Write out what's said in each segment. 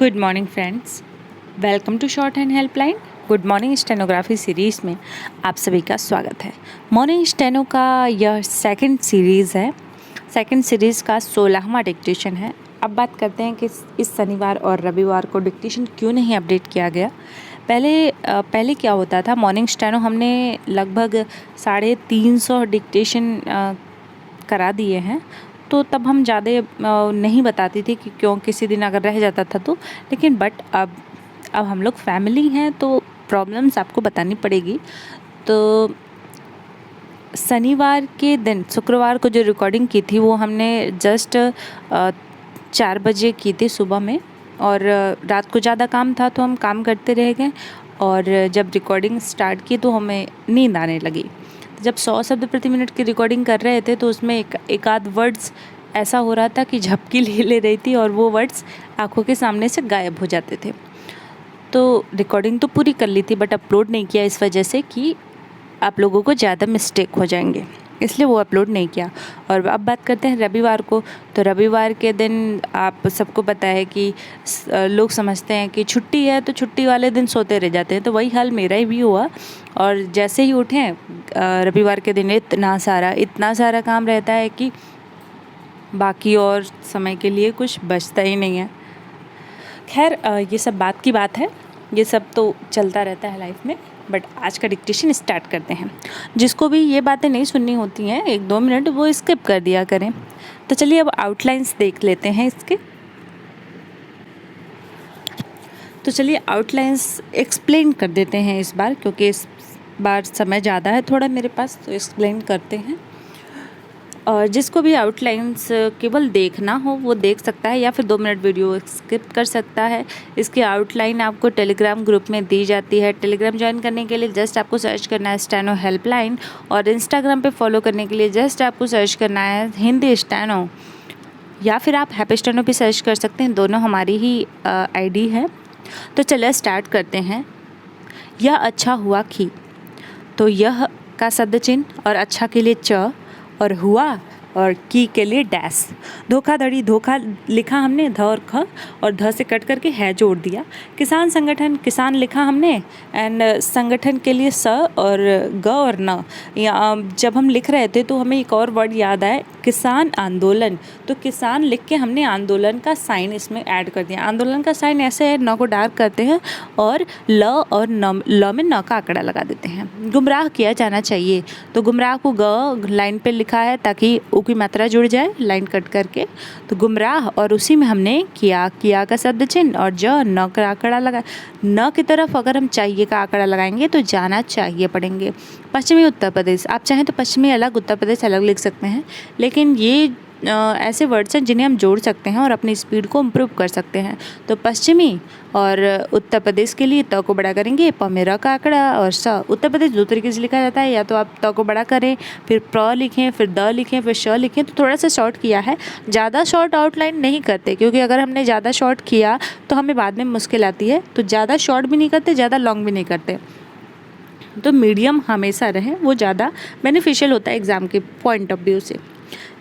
Good morning friends, welcome to shorthand helpline. Good morning stenography series में आप सभी का स्वागत है। मॉर्निंग स्टेनो का यह सेकंड सीरीज़ है। सेकंड सीरीज़ का 16वां डिक्टेशन है। अब बात करते हैं कि इस शनिवार और रविवार को डिक्टेशन क्यों नहीं अपडेट किया गया। पहले क्या होता था, मॉर्निंग स्टेनो हमने लगभग 350 डिक्टेशन करा दिए हैं, तो तब हम ज़्यादा नहीं बताती थी कि क्यों किसी दिन अगर रह जाता था तो। लेकिन अब हम लोग फैमिली हैं तो प्रॉब्लम्स आपको बतानी पड़ेगी। तो शनिवार के दिन, शुक्रवार को जो रिकॉर्डिंग की थी वो हमने जस्ट 4 बजे की थी सुबह में, और रात को ज़्यादा काम था तो हम काम करते रह गए, और जब रिकॉर्डिंग स्टार्ट की तो हमें नींद आने लगी। जब 100 शब्द प्रति मिनट की रिकॉर्डिंग कर रहे थे तो उसमें एक आध वर्ड्स ऐसा हो रहा था कि झपकी ले रही थी और वो वर्ड्स आंखों के सामने से गायब हो जाते थे। तो रिकॉर्डिंग तो पूरी कर ली थी बट अपलोड नहीं किया, इस वजह से कि आप लोगों को ज़्यादा मिस्टेक हो जाएंगे, इसलिए वो अपलोड नहीं किया। और अब बात करते हैं रविवार को। तो रविवार के दिन आप सबको पता है कि लोग समझते हैं कि छुट्टी है तो छुट्टी वाले दिन सोते रह जाते हैं, तो वही हाल मेरा ही भी हुआ। और जैसे ही उठे रविवार के दिन इतना सारा काम रहता है कि बाकी और समय के लिए कुछ बचता ही नहीं है। खैर, ये सब बात की बात है, ये सब तो चलता रहता है लाइफ में। बट आज का डिक्टेशन स्टार्ट करते हैं। जिसको भी ये बातें नहीं सुननी होती हैं 1-2 मिनट, वो स्किप कर दिया करें। तो चलिए अब आउटलाइंस देख लेते हैं इसके। तो चलिए आउटलाइंस एक्सप्लेन कर देते हैं इस बार, क्योंकि इस बार समय ज़्यादा है थोड़ा मेरे पास, तो एक्सप्लेन करते हैं। और जिसको भी आउटलाइंस केवल देखना हो वो देख सकता है, या फिर 2 मिनट वीडियो स्किप कर सकता है। इसकी आउटलाइन आपको टेलीग्राम ग्रुप में दी जाती है। टेलीग्राम ज्वाइन करने के लिए जस्ट आपको सर्च करना है स्टेनो हेल्पलाइन, और इंस्टाग्राम पे फॉलो करने के लिए जस्ट आपको सर्च करना है हिंदी स्टेनो, या फिर आप हैप्पी स्टेनो भी सर्च कर सकते हैं, दोनों हमारी ही आईडी है। तो चलिए स्टार्ट करते हैं। यह अच्छा हुआ कि, तो यह का शब्द चिन्ह और अच्छा के लिए च, और हुआ और की के लिए डैश। धोखाधड़ी, धोखा लिखा हमने ध और ख, और ध से कट करके है जोड़ दिया। किसान संगठन, किसान लिखा हमने, एंड संगठन के लिए स और ग और न। या जब हम लिख रहे थे तो हमें एक और वर्ड याद आया, किसान आंदोलन। तो किसान लिख के हमने आंदोलन का साइन इसमें ऐड कर दिया। आंदोलन का साइन ऐसे है, न को डार्क करते हैं और ल और ल में न का आंकड़ा लगा देते हैं। गुमराह किया जाना चाहिए, तो गुमराह को ग लाइन पे लिखा है ताकि उ की मात्रा जुड़ जाए लाइन कट करके। तो गुमराह, और उसी में हमने किया का शब्द चिन्ह और न का आंकड़ा लगा। न की तरफ अगर हम चाहिए का आंकड़ा लगाएंगे तो जाना चाहिए पढ़ेंगे। पश्चिमी उत्तर प्रदेश, आप चाहें तो पश्चिमी अलग उत्तर प्रदेश अलग लिख सकते हैं, लेकिन ये ऐसे वर्ड्स हैं जिन्हें हम जोड़ सकते हैं और अपनी स्पीड को इम्प्रूव कर सकते हैं। तो पश्चिमी और उत्तर प्रदेश के लिए त को बड़ा करेंगे, प में र का आंकड़ा और स। उत्तर प्रदेश 2 तरीके से लिखा जाता है, या तो आप त को बड़ा करें फिर प्र लिखें, फिर द लिखें, फिर श लिखें। तो थोड़ा सा शॉर्ट किया है, ज़्यादा शॉर्ट आउटलाइन नहीं करते, क्योंकि अगर हमने ज़्यादा शॉर्ट किया तो हमें बाद में मुश्किल आती है। तो ज़्यादा शॉर्ट भी नहीं करते, ज़्यादा लॉन्ग भी नहीं करते, तो मीडियम हमेशा रहे, वो ज़्यादा बेनिफिशियल होता है एग्ज़ाम के पॉइंट ऑफ व्यू से।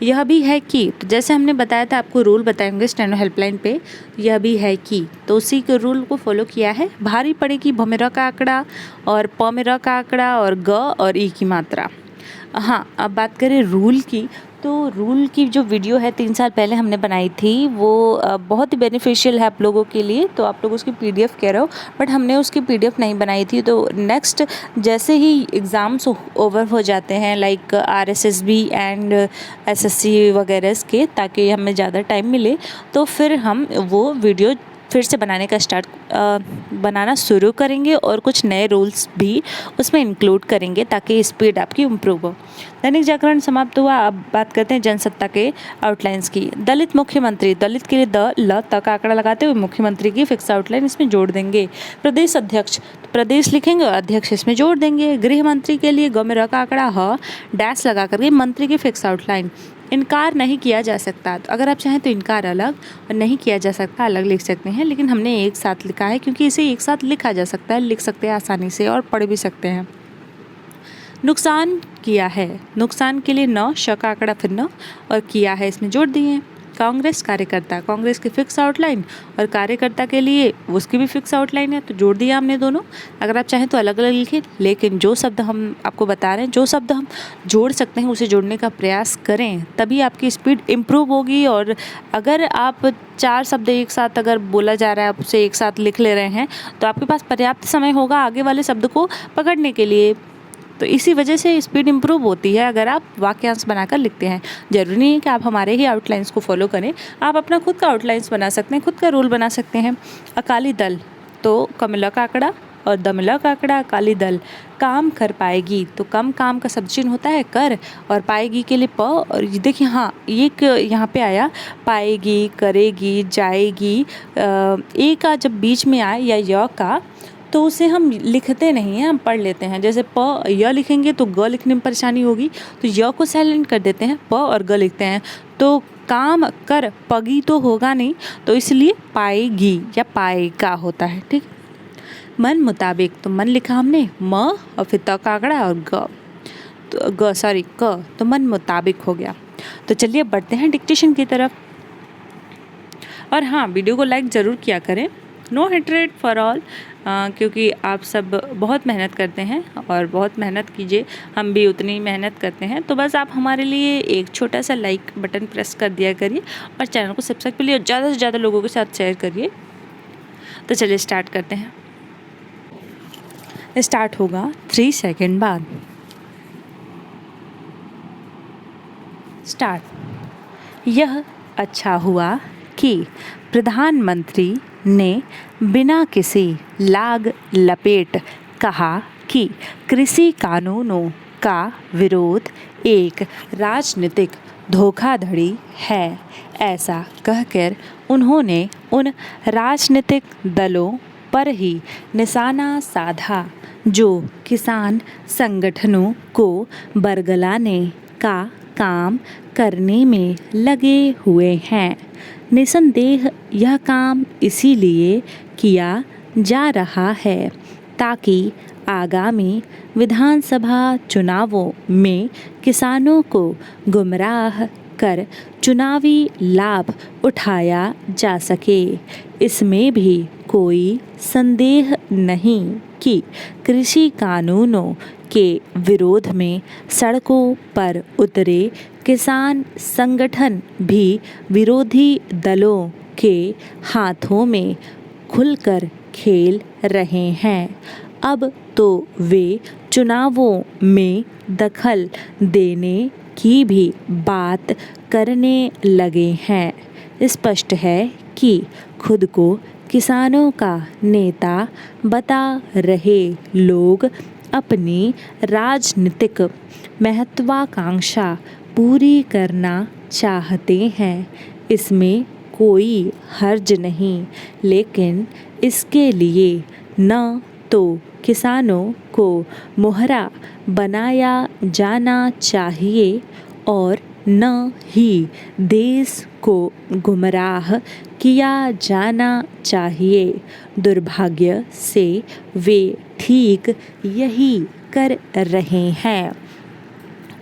यह भी है कि, तो जैसे हमने बताया था आपको रूल बताएंगे स्टेनो हेल्पलाइन पे, यह भी है कि, तो उसी के रूल को फॉलो किया है। भारी पड़ेगी भ में र का आंकड़ा और प में र का आंकड़ा और ग और ई की मात्रा। हाँ, अब बात करें रूल की, तो रूल की जो वीडियो है 3 साल पहले हमने बनाई थी, वो बहुत ही बेनिफिशियल है आप लोगों के लिए। तो आप लोग उसकी पीडीएफ कह रहे हो, बट हमने उसकी पीडीएफ नहीं बनाई थी। तो नेक्स्ट जैसे ही एग्ज़ाम्स ओवर हो जाते हैं, लाइक आरएसएसबी एंड एसएससी वगैरह के, ताकि हमें ज़्यादा टाइम मिले, तो फिर हम वो वीडियो फिर से बनाना शुरू करेंगे और कुछ नए रूल्स भी उसमें इंक्लूड करेंगे ताकि स्पीड आपकी इम्प्रूव हो। दैनिक जागरण समाप्त हुआ। अब बात करते हैं जनसत्ता के आउटलाइंस की। दलित मुख्यमंत्री, दलित के लिए द ल त का आंकड़ा लगाते हुए मुख्यमंत्री की फिक्स आउटलाइन इसमें जोड़ देंगे। प्रदेश अध्यक्ष, तो प्रदेश लिखेंगे और अध्यक्ष इसमें जोड़ देंगे। गृह मंत्री के लिए ग में र का आंकड़ा ह डैश लगा करके मंत्री की फिक्स आउटलाइन। इनकार नहीं किया जा सकता, तो अगर आप चाहें तो इनकार अलग और नहीं किया जा सकता अलग लिख सकते हैं, लेकिन हमने एक साथ लिखा है क्योंकि इसे एक साथ लिखा जा सकता है, लिख सकते हैं आसानी से और पढ़ भी सकते हैं। नुकसान किया है, नुकसान के लिए न श का आंकड़ा फिर न और किया है इसमें जोड़ दिए हैं। कांग्रेस कार्यकर्ता, कांग्रेस की फिक्स आउटलाइन और कार्यकर्ता के लिए उसकी भी फिक्स आउटलाइन है, तो जोड़ दिया हमने दोनों। अगर आप चाहें तो अलग अलग लिखें, लेकिन जो शब्द हम आपको बता रहे हैं, जो शब्द हम जोड़ सकते हैं उसे जोड़ने का प्रयास करें, तभी आपकी स्पीड इम्प्रूव होगी। और अगर आप 4 शब्द एक साथ अगर बोला जा रहा है, आप उसे एक साथ लिख ले रहे हैं, तो आपके पास पर्याप्त समय होगा आगे वाले शब्द को पकड़ने के लिए। तो इसी वजह से स्पीड इम्प्रूव होती है अगर आप वाक्यांश बनाकर लिखते हैं। ज़रूरी नहीं है कि आप हमारे ही आउटलाइंस को फॉलो करें, आप अपना खुद का आउटलाइंस बना सकते हैं, खुद का रूल बना सकते हैं। अकाली दल, तो कमला काकड़ा और दमला काकड़ा अकाली दल काम कर पाएगी, तो कम काम का शब्द चिन्ह होता है कर, और पाएगी के लिए प। और देखिए हाँ, एक यहाँ पे आया पाएगी, करेगी, जाएगी, ए का जब बीच में आए या य का, तो उसे हम लिखते नहीं हैं, हम पढ़ लेते हैं। जैसे प य लिखेंगे तो ग लिखने में परेशानी होगी, तो य को साइलेंट कर देते हैं, प और ग लिखते हैं। तो काम कर पगी तो होगा नहीं, तो इसलिए पाएगी या पाएगा होता है। ठीक, मन मुताबिक, तो मन लिखा हमने म और फिर त काकड़ा और ग, तो क, तो मन मुताबिक हो गया। तो चलिए बढ़ते हैं डिक्टेशन की तरफ। और हाँ, वीडियो को लाइक ज़रूर किया करें। नो हेट्रेड फॉर ऑल, क्योंकि आप सब बहुत मेहनत करते हैं और बहुत मेहनत कीजिए, हम भी उतनी मेहनत करते हैं। तो बस आप हमारे लिए एक छोटा सा लाइक बटन प्रेस कर दिया करिए और चैनल को सब्सक्राइब के लिए ज़्यादा से ज़्यादा लोगों के साथ शेयर करिए। तो चलिए स्टार्ट करते हैं। स्टार्ट होगा 3 सेकंड बाद। स्टार्ट। यह अच्छा हुआ कि प्रधानमंत्री ने बिना किसी लाग लपेट कहा कि कृषि कानूनों का विरोध एक राजनीतिक धोखाधड़ी है। ऐसा कहकर उन्होंने उन राजनीतिक दलों पर ही निशाना साधा जो किसान संगठनों को बरगलाने का काम करने में लगे हुए हैं। निसंदेह यह काम इसीलिए किया जा रहा है ताकि आगामी विधानसभा चुनावों में किसानों को गुमराह कर चुनावी लाभ उठाया जा सके। इसमें भी कोई संदेह नहीं कि कृषि कानूनों के विरोध में सड़कों पर उतरे किसान संगठन भी विरोधी दलों के हाथों में खुलकर खेल रहे हैं। अब तो वे चुनावों में दखल देने की भी बात करने लगे हैं। स्पष्ट है कि खुद को किसानों का नेता बता रहे लोग अपनी राजनीतिक महत्वाकांक्षा पूरी करना चाहते हैं। इसमें कोई हर्ज नहीं, लेकिन इसके लिए न तो किसानों को मोहरा बनाया जाना चाहिए और न ही देश को गुमराह किया जाना चाहिए। दुर्भाग्य से वे ठीक यही कर रहे हैं,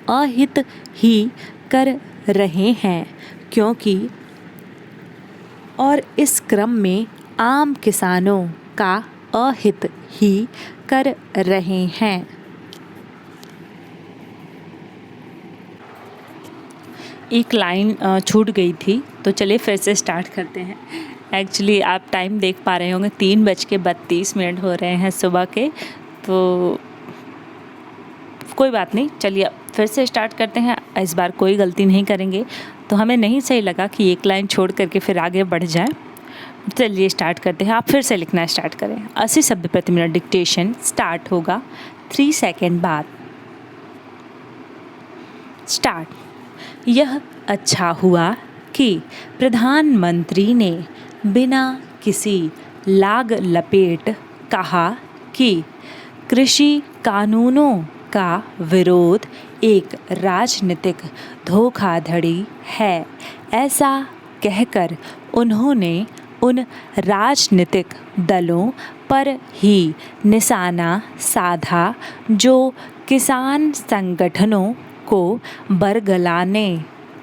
अहित ही कर रहे हैं, क्योंकि और इस क्रम में आम किसानों का अहित ही कर रहे हैं। एक लाइन छूट गई थी, तो चलिए फिर से स्टार्ट करते हैं। एक्चुअली आप टाइम देख पा रहे होंगे 3:32 हो रहे हैं सुबह के, तो कोई बात नहीं, चलिए फिर से स्टार्ट करते हैं। इस बार कोई गलती नहीं करेंगे, तो हमें नहीं सही लगा कि एक लाइन छोड़ करके फिर आगे बढ़ जाए। चलिए स्टार्ट करते हैं। आप फिर से लिखना स्टार्ट करें। 80 शब्द प्रति मिनट डिक्टेशन स्टार्ट होगा 3 सेकंड बाद। स्टार्ट। यह अच्छा हुआ कि प्रधानमंत्री ने बिना किसी लाग लपेट कहा कि कृषि कानूनों का विरोध एक राजनीतिक धोखाधड़ी है। ऐसा कहकर उन्होंने उन राजनीतिक दलों पर ही निशाना साधा जो किसान संगठनों को बरगलाने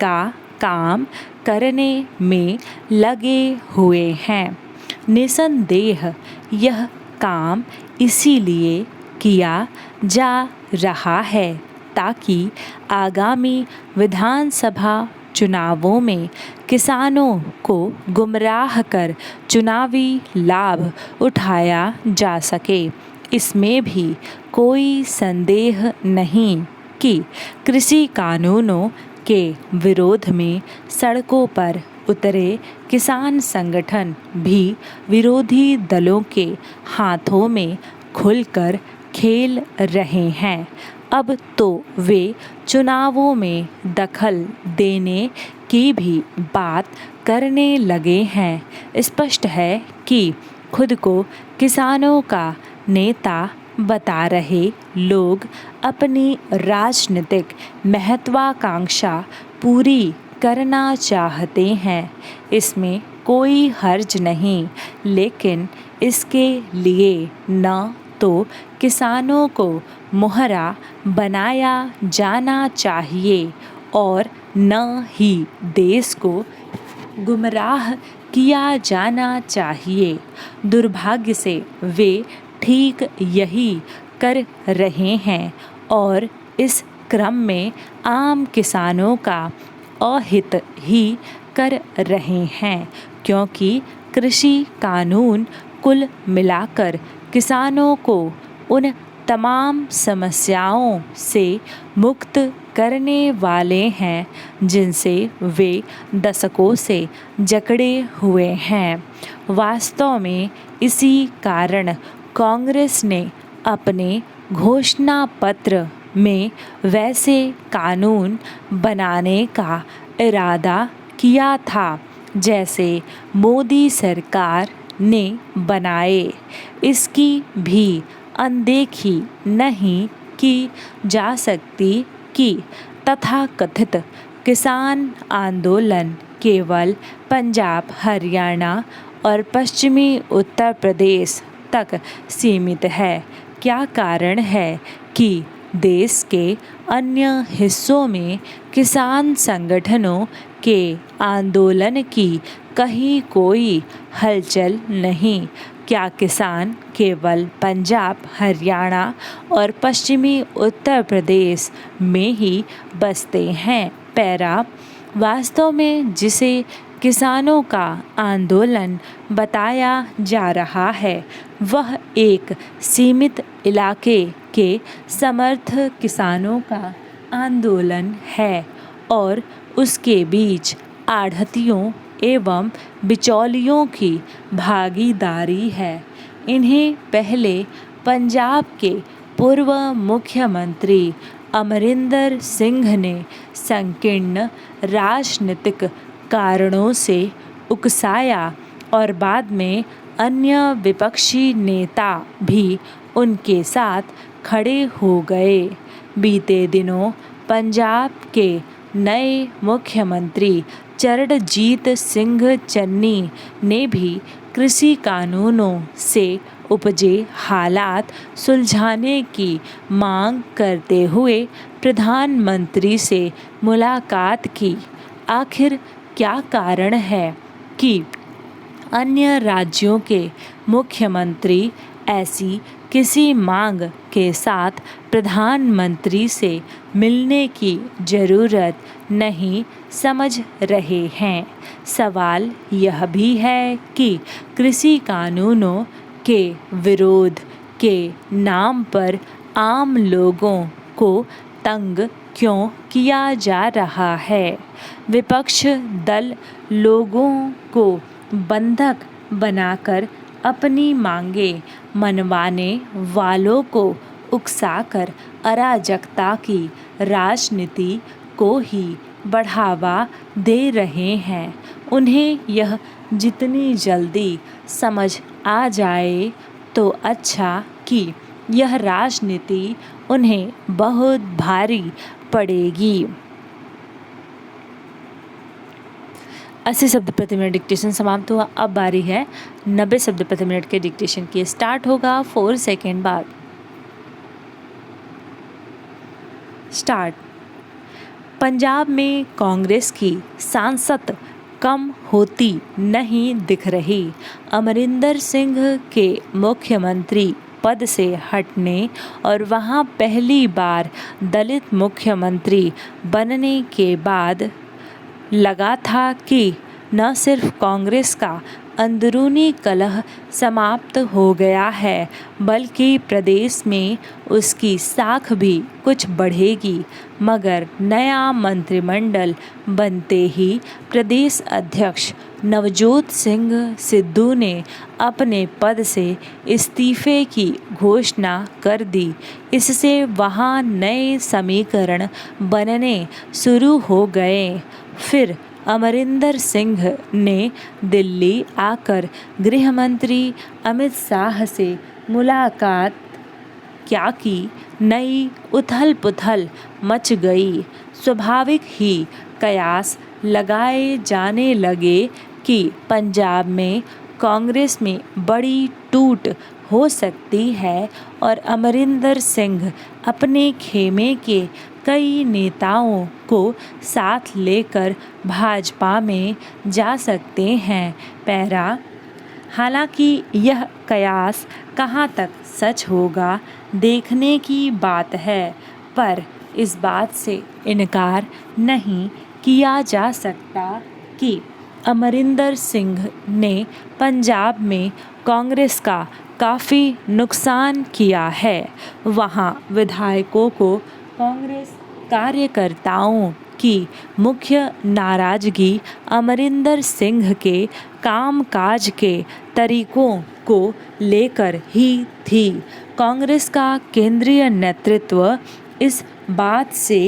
का काम करने में लगे हुए हैं। निसंदेह यह काम इसीलिए किया जा रहा है ताकि आगामी विधानसभा चुनावों में किसानों को गुमराह कर चुनावी लाभ उठाया जा सके। इसमें भी कोई संदेह नहीं कि कृषि कानूनों के विरोध में सड़कों पर उतरे किसान संगठन भी विरोधी दलों के हाथों में खुलकर खेल रहे हैं। अब तो वे चुनावों में दखल देने की भी बात करने लगे हैं। स्पष्ट है कि खुद को किसानों का नेता बता रहे लोग अपनी राजनीतिक महत्वाकांक्षा पूरी करना चाहते हैं। इसमें कोई हर्ज नहीं, लेकिन इसके लिए न तो किसानों को मोहरा बनाया जाना चाहिए और न ही देश को गुमराह किया जाना चाहिए। दुर्भाग्य से वे ठीक यही कर रहे हैं और इस क्रम में आम किसानों का अहित ही कर रहे हैं, क्योंकि कृषि कानून कुल मिलाकर किसानों को उन तमाम समस्याओं से मुक्त करने वाले हैं जिनसे वे दशकों से जकड़े हुए हैं। वास्तव में इसी कारण कांग्रेस ने अपने घोषणा पत्र में वैसे कानून बनाने का इरादा किया था जैसे मोदी सरकार ने बनाए। इसकी भी अनदेखी नहीं की जा सकती कि तथाकथित किसान आंदोलन केवल पंजाब, हरियाणा और पश्चिमी उत्तर प्रदेश तक सीमित है। क्या कारण है कि देश के अन्य हिस्सों में किसान संगठनों के आंदोलन की कहीं कोई हलचल नहीं? क्या किसान केवल पंजाब, हरियाणा और पश्चिमी उत्तर प्रदेश में ही बसते हैं? पैरा वास्तव में जिसे किसानों का आंदोलन बताया जा रहा है वह एक सीमित इलाके के समर्थ किसानों का आंदोलन है और उसके बीच आढ़तियों एवं बिचौलियों की भागीदारी है। इन्हें पहले पंजाब के पूर्व मुख्यमंत्री अमरिंदर सिंह ने संकीर्ण राजनीतिक कारणों से उकसाया और बाद में अन्य विपक्षी नेता भी उनके साथ खड़े हो गए। बीते दिनों पंजाब के नए मुख्यमंत्री चरणजीत सिंह चन्नी ने भी कृषि कानूनों से उपजे हालात सुलझाने की मांग करते हुए प्रधानमंत्री से मुलाकात की। आखिर क्या कारण है कि अन्य राज्यों के मुख्यमंत्री ऐसी किसी मांग के साथ प्रधानमंत्री से मिलने की ज़रूरत नहीं समझ रहे हैं? सवाल यह भी है कि कृषि कानूनों के विरोध के नाम पर आम लोगों को तंग क्यों किया जा रहा है? विपक्ष दल लोगों को बंधक बनाकर अपनी मांगें मनवाने वालों को उकसाकर अराजकता की राजनीति को ही बढ़ावा दे रहे हैं। उन्हें यह जितनी जल्दी समझ आ जाए तो अच्छा कि यह राजनीति उन्हें बहुत भारी पड़ेगी। 80 शब्द प्रति मिनट डिक्टेशन समाप्त हुआ। अब बारी है 90 शब्द प्रति मिनट के डिक्टेशन की। स्टार्ट होगा 4 सेकेंड बाद। स्टार्ट। पंजाब में कांग्रेस की सांसद कम होती नहीं दिख रही। अमरिंदर सिंह के मुख्यमंत्री पद से हटने और वहां पहली बार दलित मुख्यमंत्री बनने के बाद लगा था कि न सिर्फ कांग्रेस का अंदरूनी कलह समाप्त हो गया है, बल्कि प्रदेश में उसकी साख भी कुछ बढ़ेगी। मगर नया मंत्रिमंडल बनते ही प्रदेश अध्यक्ष नवजोत सिंह सिद्धू ने अपने पद से इस्तीफे की घोषणा कर दी। इससे वहां नए समीकरण बनने शुरू हो गए। फिर अमरिंदर सिंह ने दिल्ली आकर गृह मंत्री अमित शाह से मुलाकात क्या की। नई उथल पुथल मच गई। स्वाभाविक ही कयास लगाए जाने लगे कि पंजाब में कांग्रेस में बड़ी टूट हो सकती है और अमरिंदर सिंह अपने खेमे के कई नेताओं को साथ लेकर भाजपा में जा सकते हैं। पैरा हालांकि यह कयास कहाँ तक सच होगा देखने की बात है, पर इस बात से इनकार नहीं किया जा सकता कि अमरिंदर सिंह ने पंजाब में कांग्रेस का काफ़ी नुकसान किया है। वहां विधायकों को कांग्रेस कार्यकर्ताओं की मुख्य नाराजगी अमरिंदर सिंह के कामकाज के तरीकों को लेकर ही थी। कांग्रेस का केंद्रीय नेतृत्व इस बात से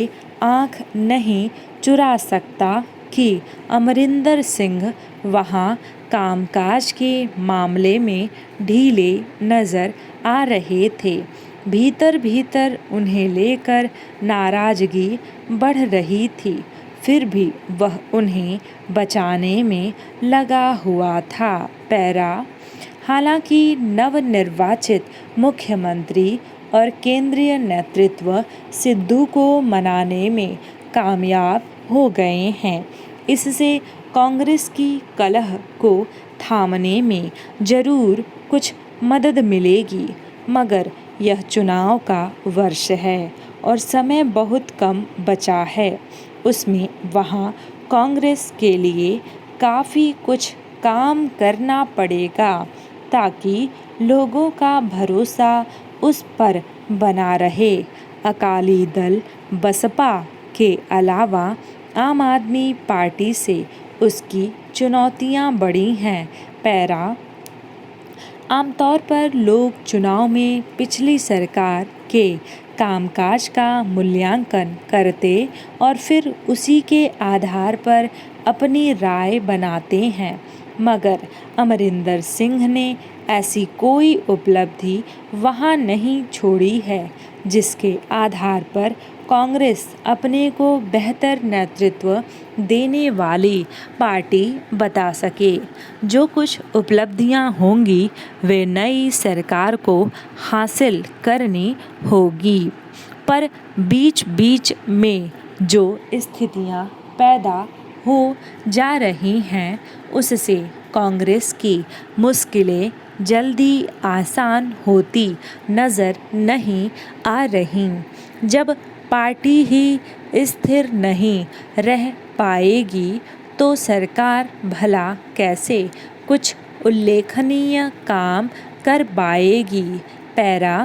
आंख नहीं चुरा सकता कि अमरिंदर सिंह वहां कामकाज के मामले में ढीले नज़र आ रहे थे। भीतर भीतर उन्हें लेकर नाराजगी बढ़ रही थी, फिर भी वह उन्हें बचाने में लगा हुआ था। पैरा हालांकि नवनिर्वाचित मुख्यमंत्री और केंद्रीय नेतृत्व सिद्धू को मनाने में कामयाब हो गए हैं। इससे कांग्रेस की कलह को थामने में जरूर कुछ मदद मिलेगी, मगर यह चुनाव का वर्ष है और समय बहुत कम बचा है। उसमें वहाँ कांग्रेस के लिए काफ़ी कुछ काम करना पड़ेगा ताकि लोगों का भरोसा उस पर बना रहे। अकाली दल बसपा के अलावा आम आदमी पार्टी से उसकी चुनौतियां बड़ी हैं। पैरा आमतौर पर लोग चुनाव में पिछली सरकार के कामकाज का मूल्यांकन करते और फिर उसी के आधार पर अपनी राय बनाते हैं, मगर अमरिंदर सिंह ने ऐसी कोई उपलब्धि वहां नहीं छोड़ी है जिसके आधार पर कांग्रेस अपने को बेहतर नेतृत्व देने वाली पार्टी बता सके। जो कुछ उपलब्धियां होंगी वे नई सरकार को हासिल करनी होगी, पर बीच बीच में जो स्थितियां पैदा हो जा रही हैं उससे कांग्रेस की मुश्किलें जल्दी आसान होती नज़र नहीं आ रही। जब पार्टी ही स्थिर नहीं रह पाएगी तो सरकार भला कैसे कुछ उल्लेखनीय काम कर पाएगी। पैरा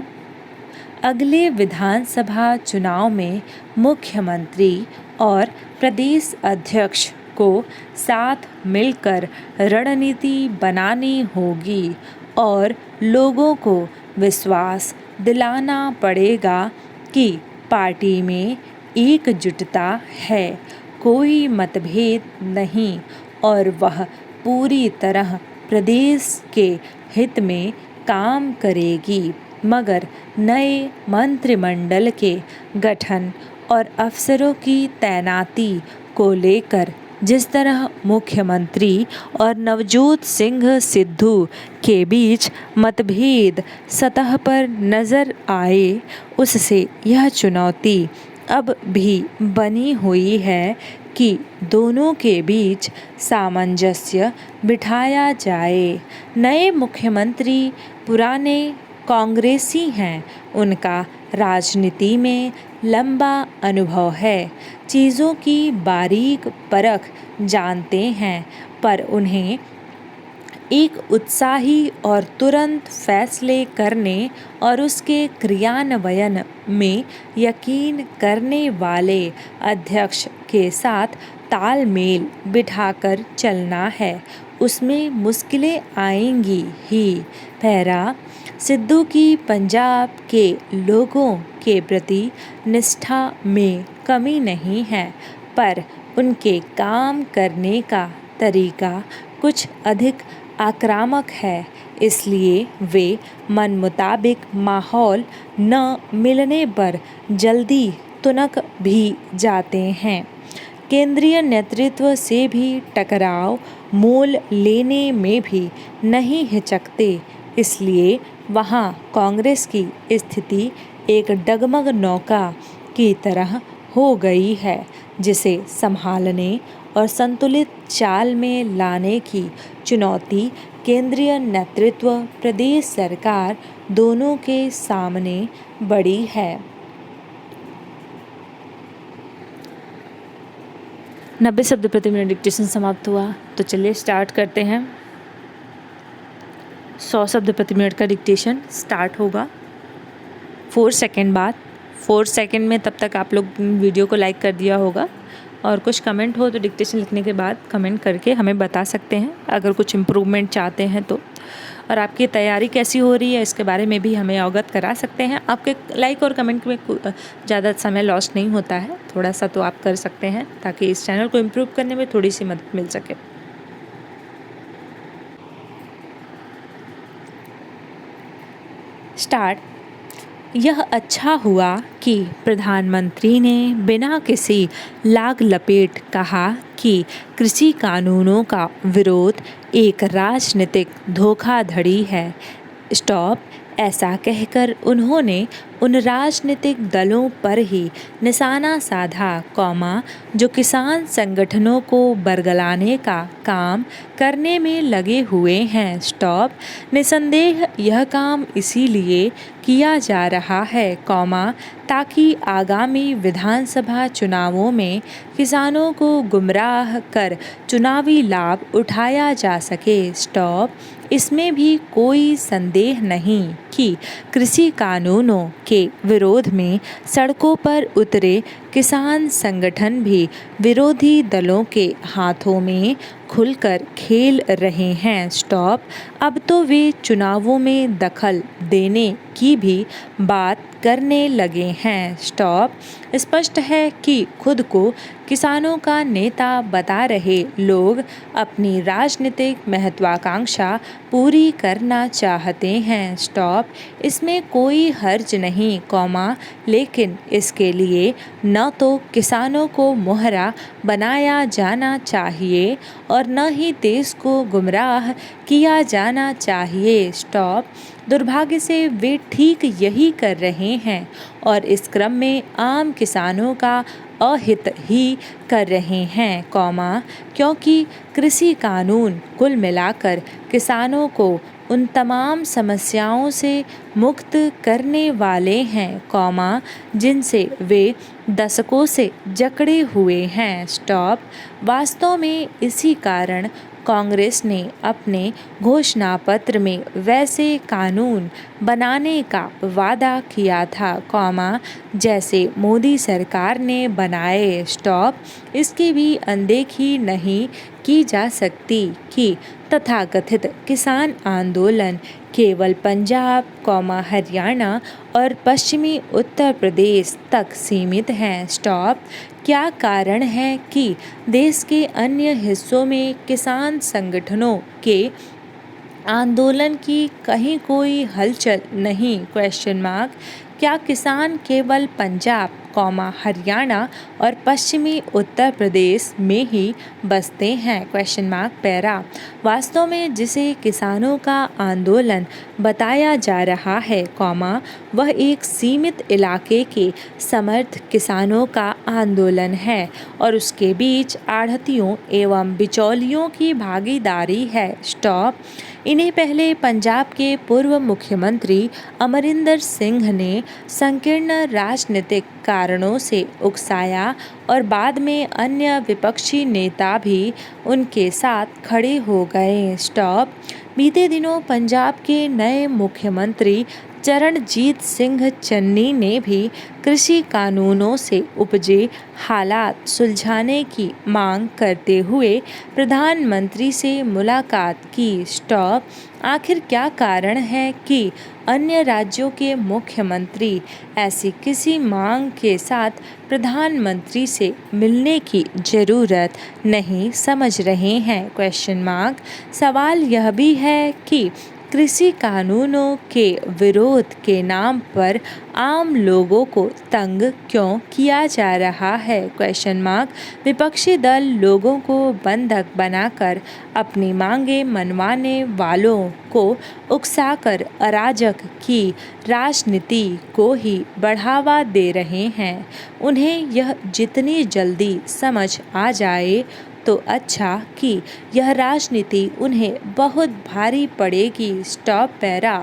अगले विधानसभा चुनाव में मुख्यमंत्री और प्रदेश अध्यक्ष को साथ मिलकर रणनीति बनानी होगी और लोगों को विश्वास दिलाना पड़ेगा कि पार्टी में एकजुटता है, कोई मतभेद नहीं और वह पूरी तरह प्रदेश के हित में काम करेगी। मगर नए मंत्रिमंडल के गठन और अफसरों की तैनाती को लेकर जिस तरह मुख्यमंत्री और नवजोत सिंह सिद्धू के बीच मतभेद सतह पर नज़र आए, उससे यह चुनौती अब भी बनी हुई है कि दोनों के बीच सामंजस्य बिठाया जाए। नए मुख्यमंत्री पुराने कांग्रेसी हैं, उनका राजनीति में लंबा अनुभव है, चीज़ों की बारीक परख जानते हैं, पर उन्हें एक उत्साही और तुरंत फैसले करने और उसके क्रियान्वयन में यकीन करने वाले अध्यक्ष के साथ तालमेल बिठाकर चलना है। उसमें मुश्किलें आएंगी ही। पैरा सिद्धू की पंजाब के लोगों के प्रति निष्ठा में कमी नहीं है, पर उनके काम करने का तरीका कुछ अधिक आक्रामक है, इसलिए वे मन मुताबिक माहौल न मिलने पर जल्दी तुनक भी जाते हैं। केंद्रीय नेतृत्व से भी टकराव मोल लेने में भी नहीं हिचकते, इसलिए वहाँ कांग्रेस की स्थिति एक डगमग नौका की तरह हो गई है, जिसे संभालने और संतुलित चाल में लाने की चुनौती केंद्रीय नेतृत्व, प्रदेश सरकार दोनों के सामने बड़ी है। 90 शब्द प्रति मिनट डिक्टेशन समाप्त हुआ, तो चलिए स्टार्ट करते हैं। 100 शब्द प्रति मिनट का डिक्टेशन स्टार्ट होगा 4 सेकेंड बाद। 4 सेकेंड में तब तक आप लोग वीडियो को लाइक कर दिया होगा, और कुछ कमेंट हो तो डिक्टेशन लिखने के बाद कमेंट करके हमें बता सकते हैं, अगर कुछ इम्प्रूवमेंट चाहते हैं तो। और आपकी तैयारी कैसी हो रही है इसके बारे में भी हमें अवगत करा सकते हैं। आपके लाइक और कमेंट में ज़्यादा समय लॉस नहीं होता है, थोड़ा सा तो आप कर सकते हैं, ताकि इस चैनल को इम्प्रूव करने में थोड़ी सी मदद मिल सके। स्टार्ट। यह अच्छा हुआ कि प्रधानमंत्री ने बिना किसी लाग लपेट कहा कि कृषि कानूनों का विरोध एक राजनीतिक धोखाधड़ी है। स्टॉप। ऐसा कहकर उन्होंने उन राजनीतिक दलों पर ही निशाना साधा, जो किसान संगठनों को बरगलाने का काम करने में लगे हुए हैं। स्टॉप। निसंदेह यह काम इसीलिए किया जा रहा है, ताकि आगामी विधानसभा चुनावों में किसानों को गुमराह कर चुनावी लाभ उठाया जा सके। स्टॉप। इसमें भी कोई संदेह नहीं कि कृषि कानूनों के विरोध में सड़कों पर उतरे किसान संगठन भी विरोधी दलों के हाथों में खुलकर खेल रहे हैं। स्टॉप। अब तो वे चुनावों में दखल देने की भी बात करने लगे हैं। स्टॉप। स्पष्ट है कि खुद को किसानों का नेता बता रहे लोग अपनी राजनीतिक महत्वाकांक्षा पूरी करना चाहते हैं। स्टॉप। इसमें कोई हर्ज नहीं, लेकिन इसके लिए न तो किसानों को मोहरा बनाया जाना चाहिए और न ही देश को गुमराह किया जाना चाहिए। स्टॉप। दुर्भाग्य से वे ठीक यही कर रहे हैं और इस क्रम में आम किसानों का अहित ही कर रहे हैं, क्योंकि कृषि कानून कुल मिलाकर किसानों को उन तमाम समस्याओं से मुक्त करने वाले हैं, जिनसे वे दशकों से जकड़े हुए हैं। स्टॉप। वास्तव में इसी कारण कांग्रेस ने अपने घोषणा पत्र में वैसे कानून बनाने का वादा किया था, जैसे मोदी सरकार ने बनाए। स्टॉप। इसकी भी अनदेखी नहीं की जा सकती कि तथाकथित किसान आंदोलन केवल पंजाब, हरियाणा और पश्चिमी उत्तर प्रदेश तक सीमित हैं। स्टॉप। क्या कारण है कि देश के अन्य हिस्सों में किसान संगठनों के आंदोलन की कहीं कोई हलचल नहीं? क्या किसान केवल पंजाब, हरियाणा और पश्चिमी उत्तर प्रदेश में ही बसते हैं। Question mark para. वास्तव में जिसे किसानों का आंदोलन बताया जा रहा है, वह एक सीमित इलाके के समर्थ किसानों का आंदोलन है और उसके बीच आढ़तियों एवं बिचौलियों की भागीदारी है। स्टॉप। इन्हें पहले पंजाब के पूर्व मुख्यमंत्री अमरिंदर सिंह ने संकीर्ण राजनीतिक कारणों से उकसाया और बाद में अन्य विपक्षी नेता भी उनके साथ खड़े हो गए। स्टॉप। बीते दिनों पंजाब के नए मुख्यमंत्री चरणजीत सिंह चन्नी ने भी कृषि कानूनों से उपजे हालात सुलझाने की मांग करते हुए प्रधानमंत्री से मुलाकात की। स्टॉप। आखिर क्या कारण है कि अन्य राज्यों के मुख्यमंत्री ऐसी किसी मांग के साथ प्रधानमंत्री से मिलने की ज़रूरत नहीं समझ रहे हैं? Question mark. सवाल यह भी है कि कृषि कानूनों के विरोध के नाम पर आम लोगों को तंग क्यों किया जा रहा है? Question mark. विपक्षी दल लोगों को बंधक बनाकर अपनी मांगें मनवाने वालों को उकसाकर अराजक की राजनीति को ही बढ़ावा दे रहे हैं। उन्हें यह जितनी जल्दी समझ आ जाए तो अच्छा कि यह राजनीति उन्हें बहुत भारी पड़ेगी। Stop para.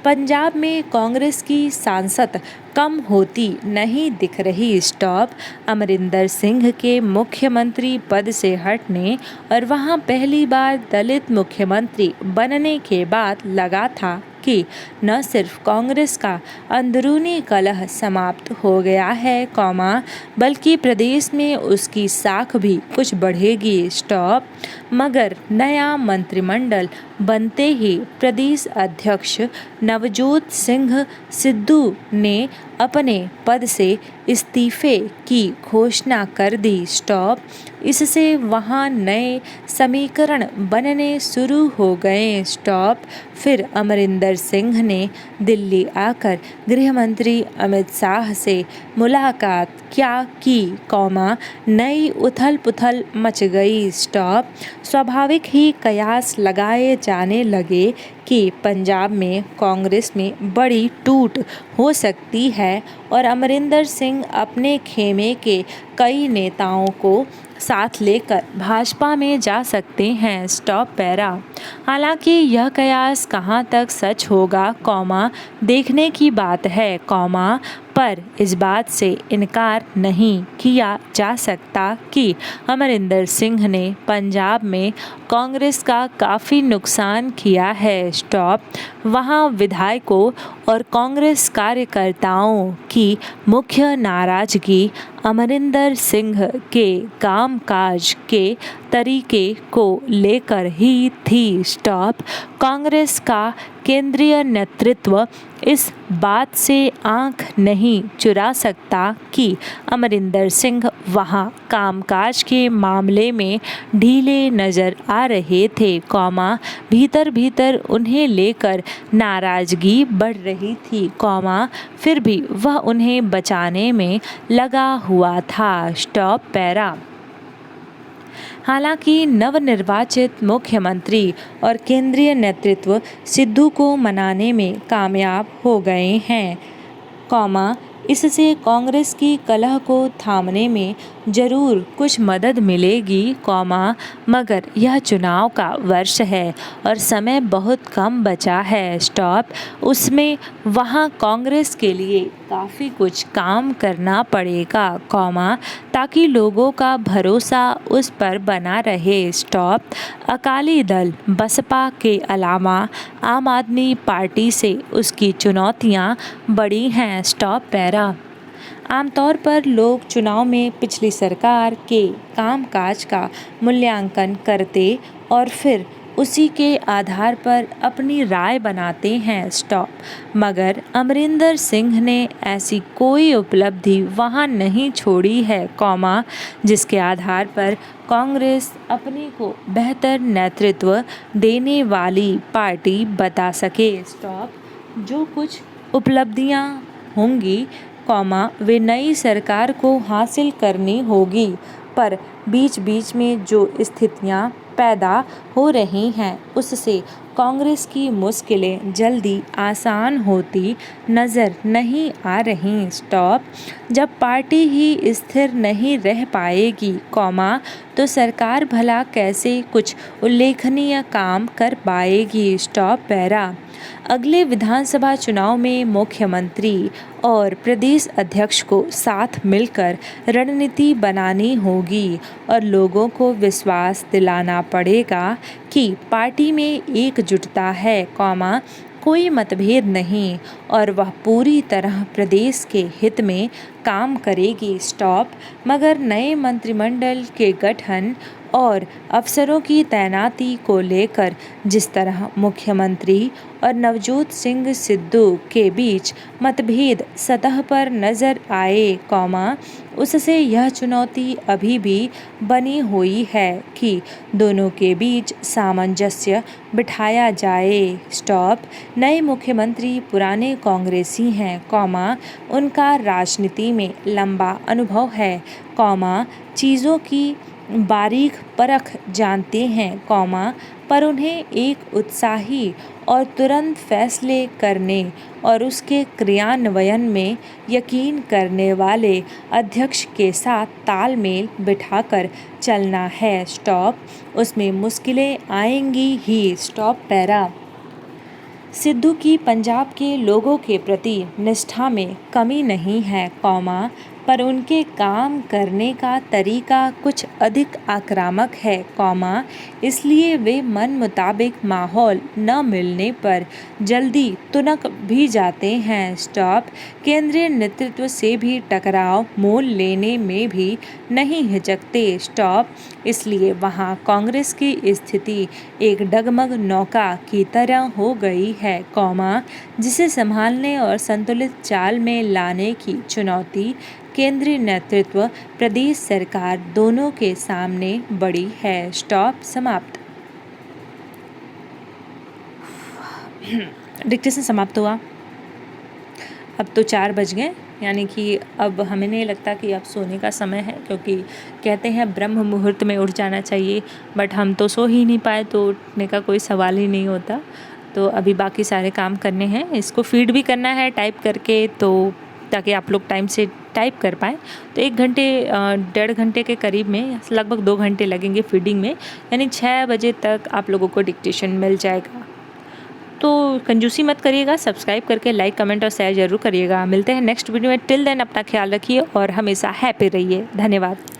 पंजाब में कांग्रेस की सांसद कम होती नहीं दिख रही। स्टॉप। अमरिंदर सिंह के मुख्यमंत्री पद से हटने और वहां पहली बार दलित मुख्यमंत्री बनने के बाद लगा था कि न सिर्फ कांग्रेस का अंदरूनी कलह समाप्त हो गया है, बल्कि प्रदेश में उसकी साख भी कुछ बढ़ेगी। स्टॉप। मगर नया मंत्रिमंडल बनते ही प्रदेश अध्यक्ष नवजोत सिंह सिद्धू ने अपने पद से इस्तीफे की घोषणा कर दी। स्टॉप। इससे वहां नए समीकरण बनने शुरू हो गए। स्टॉप। फिर अमरिंदर सिंह ने दिल्ली आकर गृह मंत्री अमित शाह से मुलाकात क्या की, नई उथल पुथल मच गई। स्टॉप। स्वाभाविक ही कयास लगाए जाने लगे कि पंजाब में कांग्रेस में बड़ी टूट हो सकती है और अमरिंदर सिंह अपने खेमे के कई नेताओं को साथ लेकर भाजपा में जा सकते हैं। Stop para. हालांकि यह कयास कहां तक सच होगा, देखने की बात है, पर इस बात से इनकार नहीं किया जा सकता कि अमरिंदर सिंह ने पंजाब में कांग्रेस का काफ़ी नुकसान किया है। स्टॉप। वहां विधायकों और कांग्रेस कार्यकर्ताओं की मुख्य नाराजगी अमरिंदर सिंह के कामकाज के तरीके को लेकर ही थी। स्टॉप। कांग्रेस का केंद्रीय नेतृत्व इस बात से आंख नहीं चुरा सकता कि अमरिंदर सिंह वहां कामकाज के मामले में ढीले नजर आ रहे थे, भीतर भीतर उन्हें लेकर नाराजगी बढ़ रही थी, फिर भी वह उन्हें बचाने में लगा हुआ था। Stop para. हालांकि नवनिर्वाचित मुख्यमंत्री और केंद्रीय नेतृत्व सिद्धू को मनाने में कामयाब हो गए हैं, इससे कांग्रेस की कलह को थामने में जरूर कुछ मदद मिलेगी, मगर यह चुनाव का वर्ष है और समय बहुत कम बचा है। स्टॉप। उसमें वहां कांग्रेस के लिए काफ़ी कुछ काम करना पड़ेगा, ताकि लोगों का भरोसा उस पर बना रहे। स्टॉप। अकाली दल बसपा के अलावा आम आदमी पार्टी से उसकी चुनौतियां बड़ी हैं। Stop para. आमतौर पर लोग चुनाव में पिछली सरकार के कामकाज का मूल्यांकन करते और फिर उसी के आधार पर अपनी राय बनाते हैं। स्टॉप। मगर अमरिंदर सिंह ने ऐसी कोई उपलब्धि वहां नहीं छोड़ी है, जिसके आधार पर कांग्रेस अपने को बेहतर नेतृत्व देने वाली पार्टी बता सके। स्टॉप। जो कुछ उपलब्धियां होंगी वे नई सरकार को हासिल करनी होगी, पर बीच बीच में जो स्थितियां पैदा हो रही हैं उससे कांग्रेस की मुश्किलें जल्दी आसान होती नज़र नहीं आ रहीं। स्टॉप। जब पार्टी ही स्थिर नहीं रह पाएगी, तो सरकार भला कैसे कुछ उल्लेखनीय काम कर पाएगी। Stop para. अगले विधानसभा चुनाव में मुख्यमंत्री और प्रदेश अध्यक्ष को साथ मिलकर रणनीति बनानी होगी और लोगों को विश्वास दिलाना पड़ेगा कि पार्टी में एकजुटता है, कोई मतभेद नहीं और वह पूरी तरह प्रदेश के हित में काम करेगी। स्टॉप। मगर नए मंत्रिमंडल के गठन और अफसरों की तैनाती को लेकर जिस तरह मुख्यमंत्री और नवजोत सिंह सिद्धू के बीच मतभेद सतह पर नजर आए, उससे यह चुनौती अभी भी बनी हुई है कि दोनों के बीच सामंजस्य बिठाया जाए। स्टॉप। नए मुख्यमंत्री पुराने कांग्रेसी हैं, उनका राजनीति में लंबा अनुभव है, चीज़ों की बारीक परख जानते हैं, पर उन्हें एक उत्साही और तुरंत फैसले करने और उसके क्रियान्वयन में यकीन करने वाले अध्यक्ष के साथ तालमेल बिठाकर चलना है। स्टॉप। उसमें मुश्किलें आएंगी ही। Stop para. सिद्धू की पंजाब के लोगों के प्रति निष्ठा में कमी नहीं है, पर उनके काम करने का तरीका कुछ अधिक आक्रामक है, इसलिए वे मन मुताबिक माहौल न मिलने पर जल्दी तुनक भी जाते हैं। स्टॉप। केंद्रीय नेतृत्व से भी टकराव मोल लेने में भी नहीं हिचकते। स्टॉप। इसलिए वहाँ कांग्रेस की स्थिति एक डगमग नौका की तरह हो गई है, जिसे संभालने और संतुलित चाल में लाने की चुनौती केंद्रीय नेतृत्व, प्रदेश सरकार दोनों के सामने बड़ी है। स्टॉप समाप्त। डिक्टेशन समाप्त हुआ। अब तो 4 बज गए, यानी कि अब हमें नहीं लगता कि अब सोने का समय है, क्योंकि कहते हैं ब्रह्म मुहूर्त में उठ जाना चाहिए, बट हम तो सो ही नहीं पाए, तो उठने का कोई सवाल ही नहीं होता। तो अभी बाकी सारे काम करने हैं, इसको फीड भी करना है टाइप करके, तो ताकि आप लोग टाइम से टाइप कर पाएँ। तो 1 घंटे 1.5 घंटे के करीब में लगभग 2 घंटे लगेंगे फीडिंग में, यानी 6 बजे तक आप लोगों को डिक्टेशन मिल जाएगा। तो कंजूसी मत करिएगा, सब्सक्राइब करके लाइक, कमेंट और शेयर ज़रूर करिएगा। मिलते हैं नेक्स्ट वीडियो में। टिल देन अपना ख्याल रखिए और हमेशा हैप्पी रहिए। धन्यवाद।